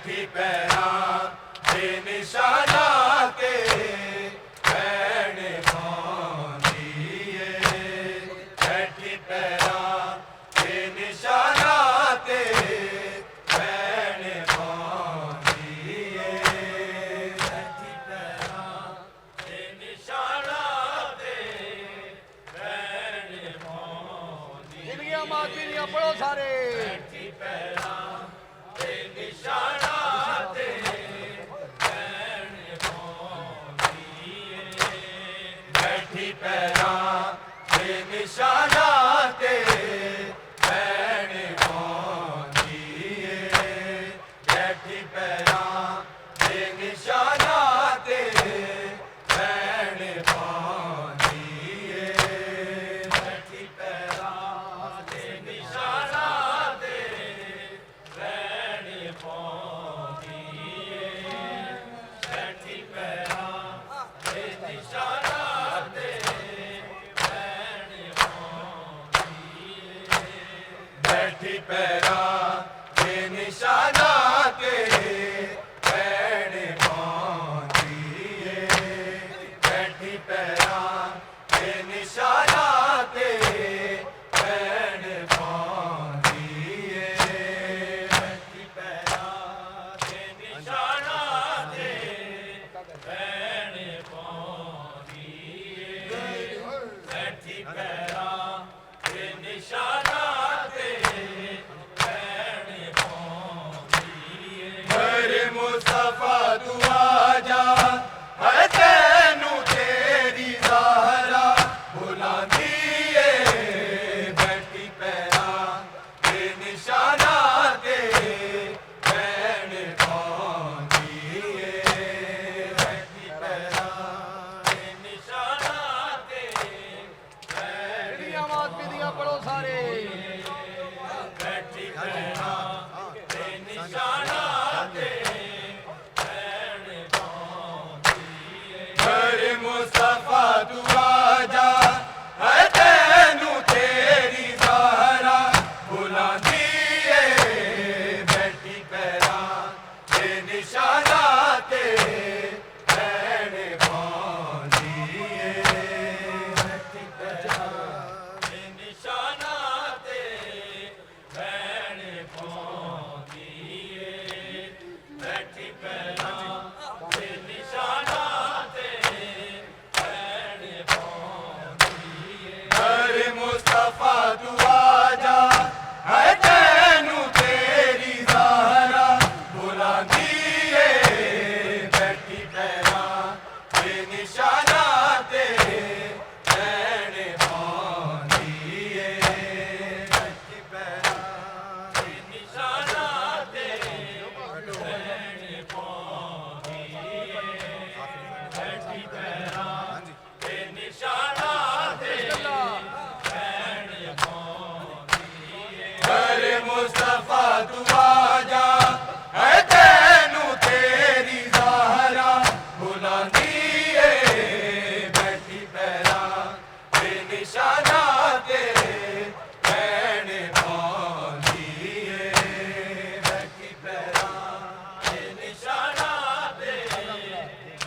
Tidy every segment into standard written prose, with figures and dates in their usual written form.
बैठी पैरां दे निशाना ते भैण पाउंदी ए। बैठी पैरां दे निशाना ते भैण पाउंदी ए। बैठी पैरां दे निशाना ते भैण पाउंदी। जिंदगियां माफी दियां पढ़ो सारे। बैठी पैरां दे निशाना ते भैण पाउंदी ए। बैठी पैरां दे निशाना ते भैण पाउंदी ए। बैठी पैरां दे निशाना ते भैण पाउंदी ए। बैठी पैरां दे निशाना ते भैण पाउंदी ए। बैठी पैरां दे निशाना ते भैण पाउंदी ए। बैठी पैरां दे निशाना ते भैण पाउंदी ए। बैठी पैरां दे निशाना ते भैण पाउंदी ए। बैठी पैरां दे निशाना ते भैण पाउंदी ए। बैठी पैरां दे निशाना ते भैण पाउंदी ए। मेरे मुस्तफा तू आजा है तैनू तेरी ज़हरा बुलांदी ए। बैठी पैरां दे निशाना ते भैण पाउंदी ए। बैठी पैरां दे निशाना ते भैण जिंदगियां माफी दियां पढ़ो सारे। बैठी पैरां दे निशाना ते भैण पाउंदी ए। मेरे मुस्तफा तू आजा है तैनू तेरी ज़हरा बुलांदी ए। बैठी पैरां दे निशाना ते भैण पाउंदी ए। बैठी पैरां दे निशाना ते भैण पाउंदी ए। बैठी पैरां दे निशाना ते भैण पाउंदी ए। मेरे मुस्तफा तू आजा है तैनू तेरी ज़हरा बुलांदी ए। बैठी पैरां दे निशाना ते भैण पाउंदी ए। बैठी पैरां दे निशाना ते भैण पाउंदी ए। बैठी पैरां दे निशाना ते भैण पाउंदी ए। मेरे मुस्तफा तू आजा है तैनू तेरी ज़हरा बुलांदी ए। बैठी पैरां दे निशाना ते भैण पाउंदी ए। बैठी पैरां दे निशाना ते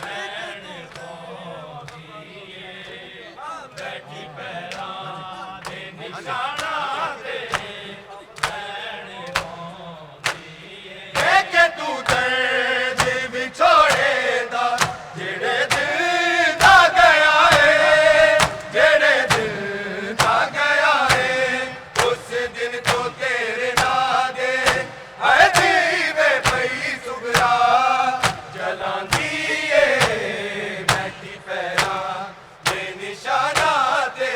भैण पाउंदी ए। बैठी पैरां दे निशाना ते भैण पाउंदी ए। के तू दर्द विछोड़े दा जेड़े दिल दा गया है। जेड़े दिल दा गया है उस दिन तो तेरे नादे है दीवे पई सुगरा जलांदी ए। बैठी पैरां दे निशाना ते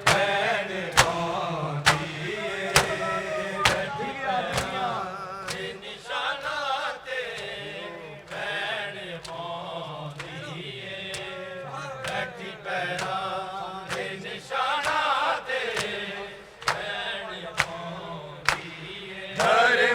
भैण पाउंदी ए। बैठी पैरां दे निशाना ते भैण पाउंदी ए। बैठी पैरां दे निशाना ते भैण पाउंदी ए। मेरे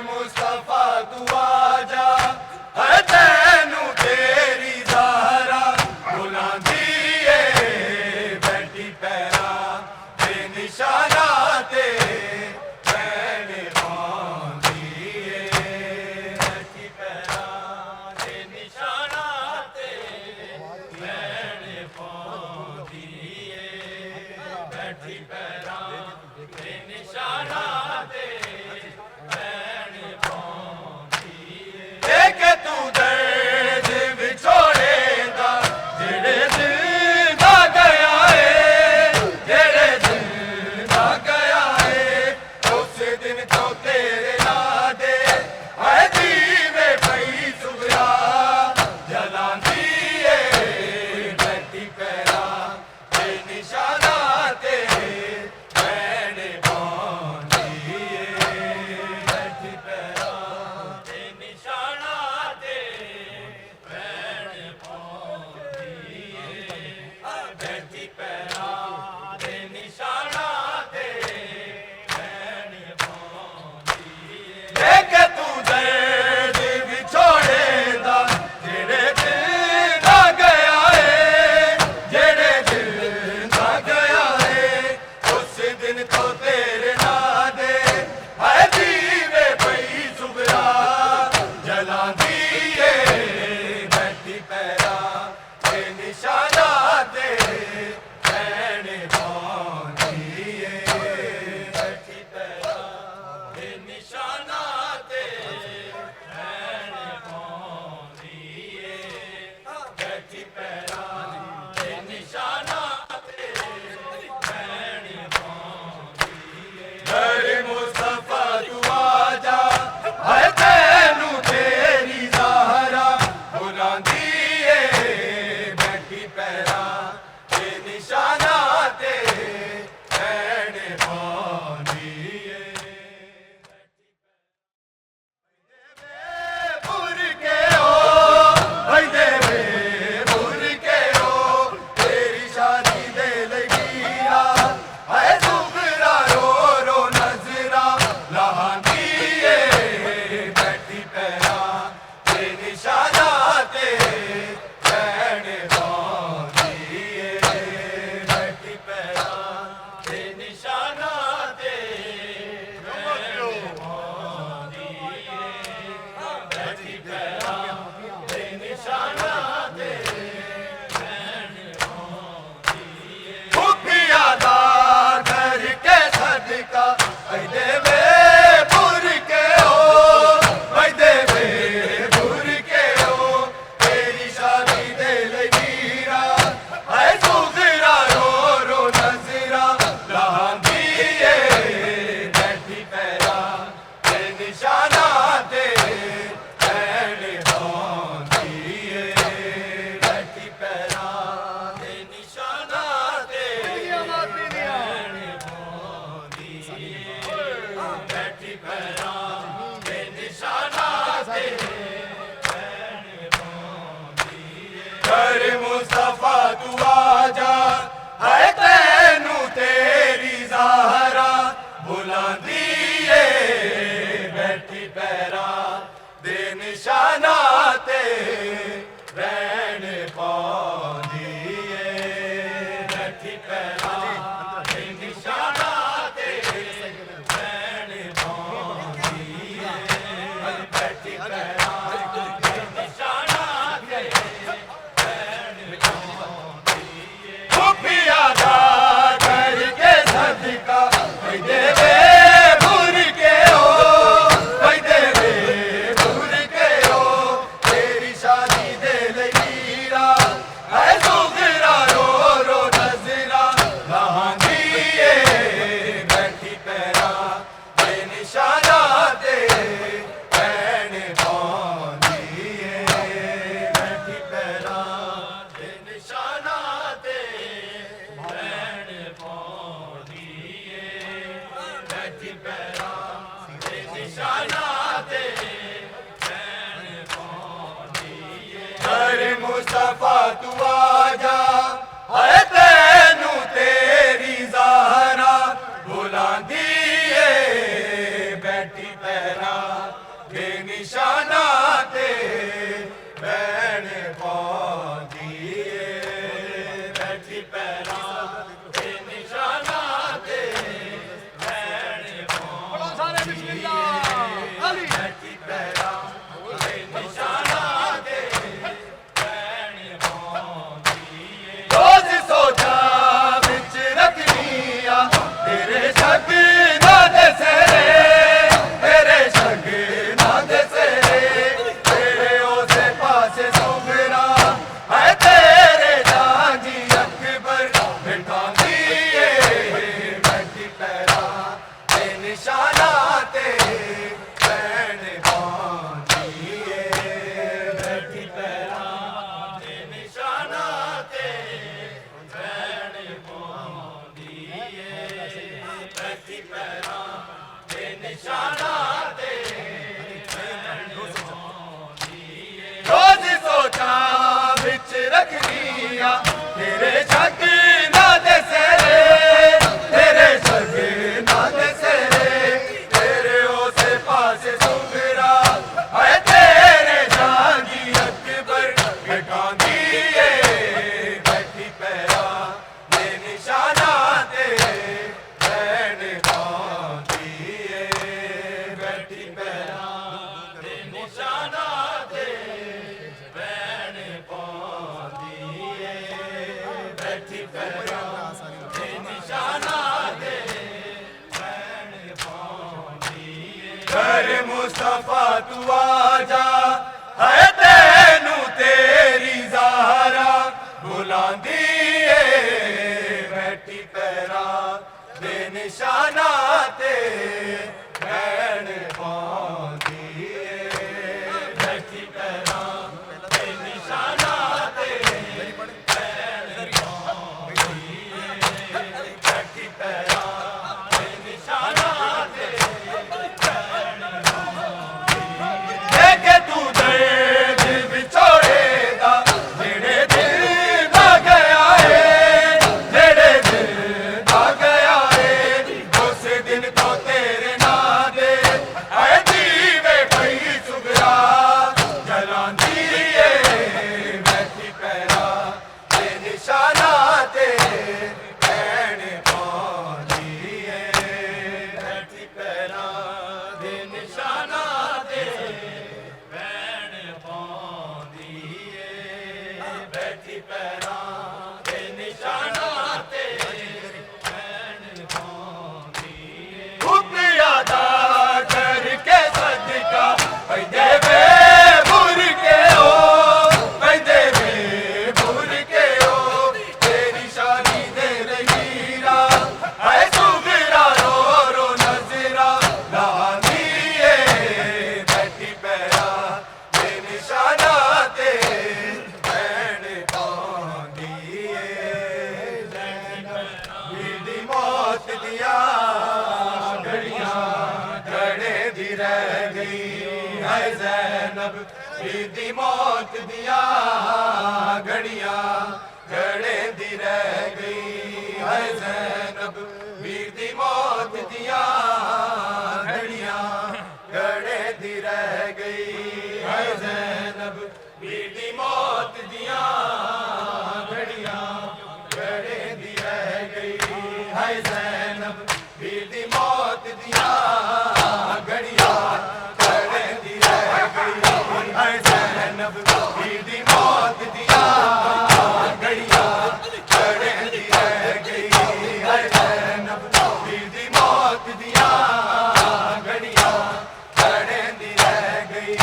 बैठी पैरां दे निशाना ते घर मुस्तफा तू आजा है तैनू तेरी ज़हरा बुलांदी है बैठी पैरां दे निशाना ते रहन पांदी है बैठी पैरां दे निशाना ते रहन पांदी है बैठी पैरां दे निशाना ते खुफियादा करके सदका भाई देवे भूर के हो भाई देवे भूर के हो तेरी शादी दे लीरा है सुगरा रो रो नजरा लहांदी बैठी पैरां दे निशाना ते रहन पांदी बैठी पैरां दे निशाना ते रहन पांदी बैठी पैरां दे निशाना ते रहन पांदी घर मुस्तफा तू आजा है तैनू तेरी ज़हरा बुलांदी बैठी पैरां दे निशाना ते रहन पांदी बैठी पैरां दे निशाना ते रहन पढ़ो सारे बिस्मिल्लाह अली बैठी पैरां दे निशाना ते रहन पांदी रोज़ सोचा विच रखनिया तेरे शक ना दसे तेरे शक ना दसे तेरे उसे पासे सुगरा है तेरे जागी अकबर बिठांदी बैठी पैरां दे निशाना ते रहन पांदी बैठी पैरां दे निशाना ते रहन पांदी बैठी पैरां दे निशाना ते रहन पांदी रोज़ सोचा विच रखनिया तेरे शक ना दसे तेरे शक ना दसे तेरे उसे पासे सुगरा है तेरे जागी अकबर बिठांदी बैठी पैरां दे निशाना ते रहन पांदी बैठी पैरां दे निशाना ते रहन पांदी बैठी पैरां दे निशाना ते रहन पांदी घर मुस्तफा तू आजा है तैनू तेरी ज़हरा बुलांदी बैठी पैरां दे निशाना ते रहन पांदी बैठी पैरां दे निशाना ते रहन पांदी बैठी पैरां दे निशाना ते रहन पांदी देखे तू दर्द विछोड़े दा जेड़े दिल दा गया है जेड़े दिल दा गया है उस दिन तो तेरे नाल दी रह गई है ज़ैनब वीर दी मौत दिया घड़ियां घड़े दी रह गई है ज़ैनब वीर दी मौत दिया घड़ियां घड़े दी रह गई है ज़ैनब वीर दी मौत दिया घड़ियां घड़े दी रह गई है ज़ैनब वीर दी मौत दिया घड़ियां घड़े दी रह गई है ज़ैनब वीर दी मौत दिया घड़ियां घड़े दी रह गई है ज़ैनब वीर दी मौत दिया घड़ियां घड़े दी रह गई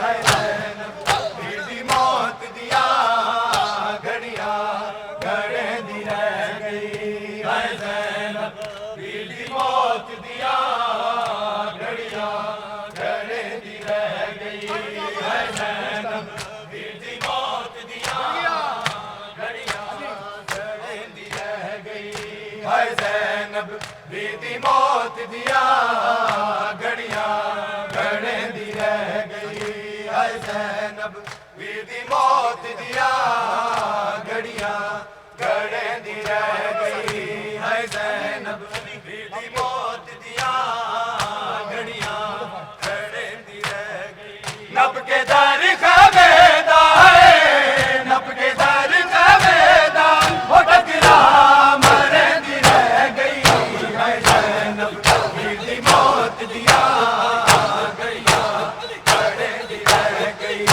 है ज़ैनब वीर दी मौत दिया घड़ियां घड़े दी रह गई है ज़ैनब वीर दी मौत दिया घड़ियां घड़े दी रह गई है ज़ैनब वीर दी मौत दिया घड़ियां घड़े दी रह गई है ज़ैनब वीर दी मौत दिया घड़ियां घड़े दी रह गई है ज़ैनब वीर दी मौत दिया घड़ियां घड़े दी रह गई है ज़ैनब वीर दी मौत दिया घड़ियां घड़े दी रह गई नब के दर खबेदा है नब के दर खबेदा वो टकरा मरे दी रह गई है ज़ैनब वीर दी मौत दिया घड़ियां घड़े दी रह गई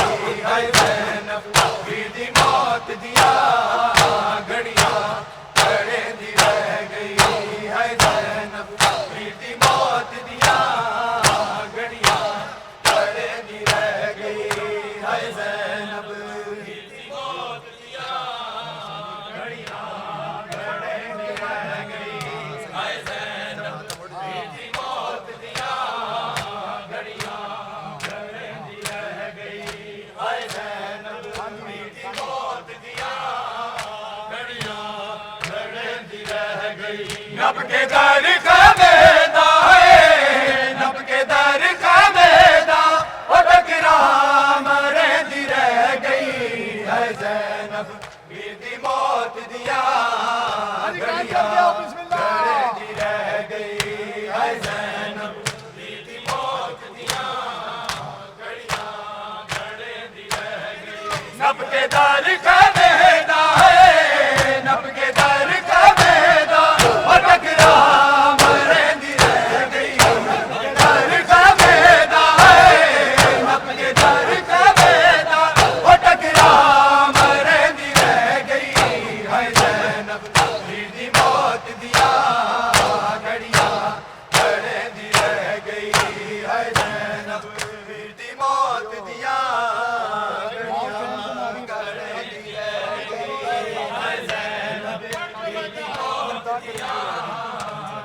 है ज़ैनब वीर दी मौत दिया घड़ियां घड़े दी रह गई है ज़ैनब वीर दी मौत दिया घड़ियां घड़े दी रह गई है ज़ैनब वीर दी मौत दिया घड़ियां घड़े दी रह गई है ज़ैनब वीर दी मौत दिया घड़ियां घड़े दी रह गई है ज़ैनब वीर दी मौत दिया घड़ियां घड़े दी रह गई नब के दर खबेदा है नब के दर खबेदा वो टकरा मरे दी रह गई है ज़ैनब वीर दी मौत दिया घड़ियां घड़े दी रह गई है ज़ैनब वीर दी मौत दिया घड़ियां घड़े दी रह गई नब के दर खबेदा है नब के दर खबेदा वो टकरा मरे दी रह गई नब के दर खबेदा है नब के दर खबेदा वो टकरा मरे दी रह गई है ज़ैनब वीर दी मौत दिया घड़ियां घड़े दी रह गई है ज़ैनब वीर दी मौत दिया घड़ियां घड़े दी रह गई है ज़ैनब वीर दी मौत दिया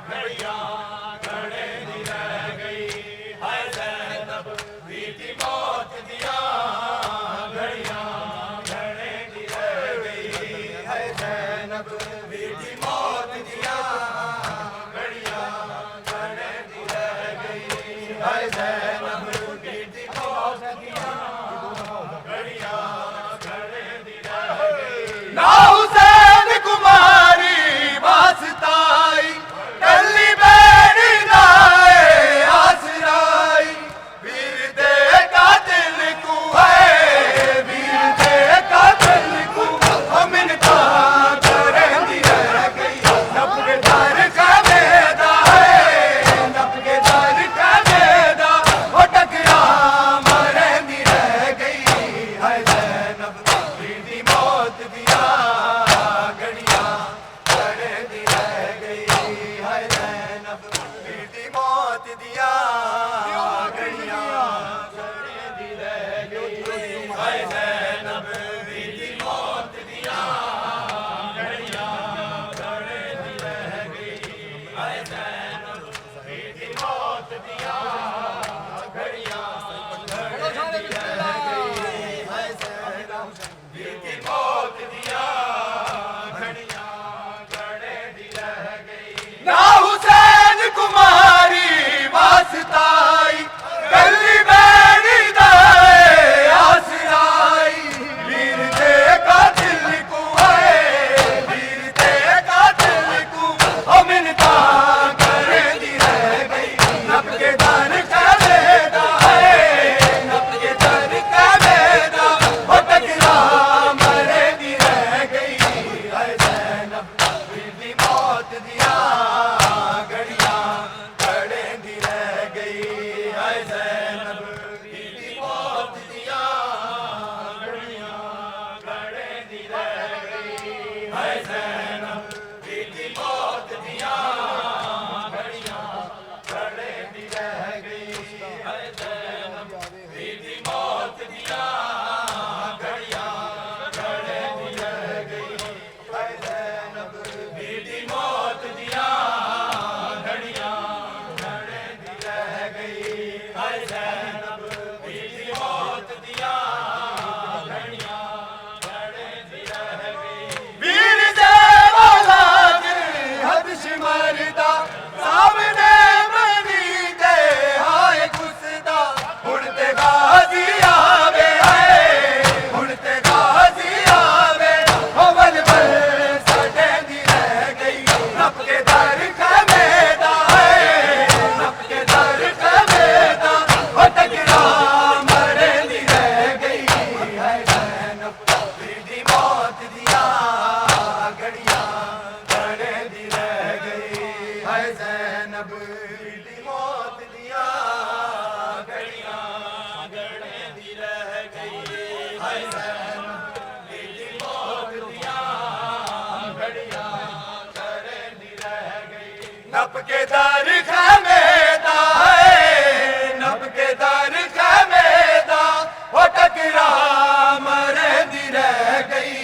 घड़ियां घड़े दी रह गई है ज़ैनब वीर दी मौत दिया घड़ियां घड़े दी रह गई है ज़ैनब वीर दी मौत दिया घड़ियां घड़े दी रह गई है ज़ैनब वीर दी मौत दिया घड़ियां घड़े दी रह गई ना हुसैन कुमारी वास्ताई कल्ली बेड़ी दाए आसराई वीर दे कातिल को है वीर दे कातिल को मिन्नता करे दी रह गई नब के दर खबेदा है नब के दर खबेदा वो टकरा मरे दी रह गई है ज़ैनब वीर दी मौत दिया घड़ियां घड़े दी रह गई है ज़ैनब वीर दी मौत दिया घड़ियां घड़े दी रह गई है ज़ैनब वीर दी मौत दिया घड़ियां घड़े दी रह गई है ज़ैनब वीर दी मौत दिया घड़ियां घड़े दी रह गई है ज़ैनब वीर दी मौत दिया घड़ियां घड़े दी रह गई ना हुसैन कुमारी वास्ताई बीती मौत दिया घड़ियां घड़े दी रह गई है ज़ैनब बीती मौत दिया घड़ियां घड़े दी रह गई है ज़ैनब बीती मौत दिया घड़ियां घड़े दी रह गई वीर जवाला दी हद शिमरदा सामने मनी दे हाय खुसदा उड़ते गाजी आवे है उड़ते गाजी आवे अवल बल साडे दी रह गई नप के दर खमेदा है नप के दर खमेदा ओ टकरा मरे दी रह गई है ज़ैनब बीती मौत दिया घड़ियां घड़े दी रह गई है ज़ैनब बीती मौत दिया घड़ियां घड़े दी रह गई है ज़ैनब बीती मौत दिया घड़ियां घड़े दी रह गई नप के दर खमेदा है नप के दर खमेदा ओ टकरा मरे दी रह गई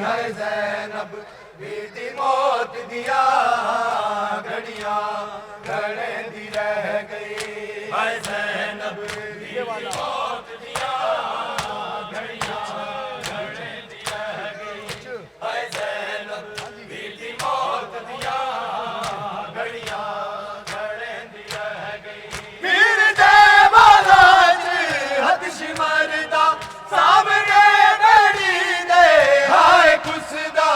है ज़ैनब बीती मौत दिया घड़ियां घड़े दी रह गई है ज़ैनब बीती मौत दिया घड़ियां घड़े दी रह गई है ज़ैनब बीती मौत दिया घड़ियां घड़े दी रह गई वीर जवाला दी हद शिमरदा सामने बड़ी दे हाय खुसदा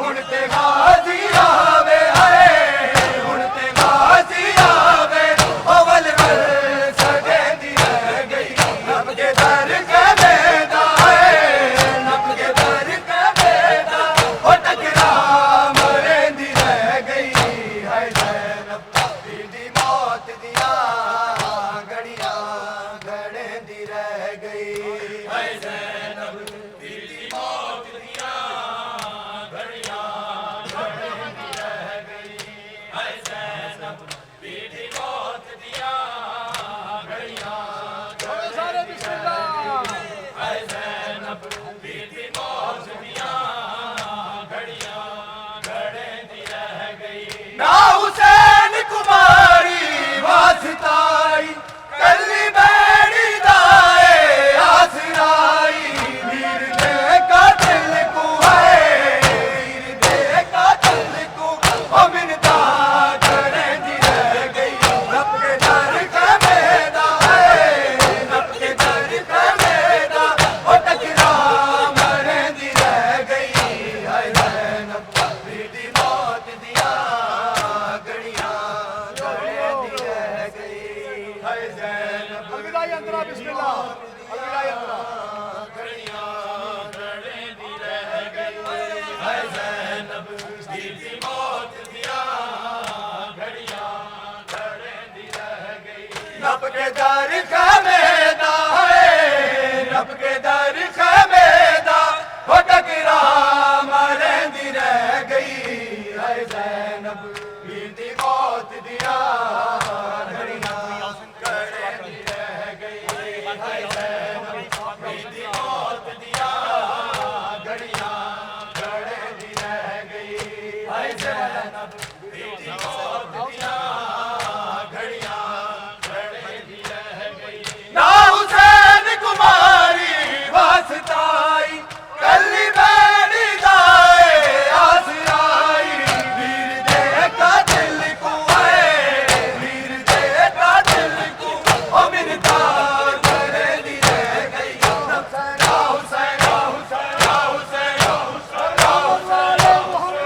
उड़ते गाजी आवे है उड़ते गाजी आवे अवल बल सगे दी रह गई नब के दर खमेदा है नब के दर खमेदा ओ टकरा मरे दी रह गई है ज़ैनब बीती मौत दिया घड़ियां घड़े दी रह गई है ज़ैनब बीती मौत दिया घड़ियां घड़े दी रह गई है ज़ैनब बीती मौत दिया घड़ियां बोलो सारे बिस्मिल्लाह है ज़ैनब बीती मौत दिया घड़ियां घड़े दी रह गई ना हुसैन कुमारी वास्ताई कल्ली बेड़ी दाए आसराई वीर दे कातिल को है वीर दे कातिल को ओ मिनता घड़े दी रह गई नप के दर खमेदा है नप के दर खमेदा ओ टकरा मरे दी रह गई है ज़ैनब बीती मौत दिया घड़ियां घड़े दी रह गई है ज़ैनब अलविदा यंत्रा बिस्मिल्लाह अलविदा यंत्रा घड़ियां घड़े दी रह गई है ज़ैनब बीती मौत दिया घड़ियां घड़े दी रह गई नप के दर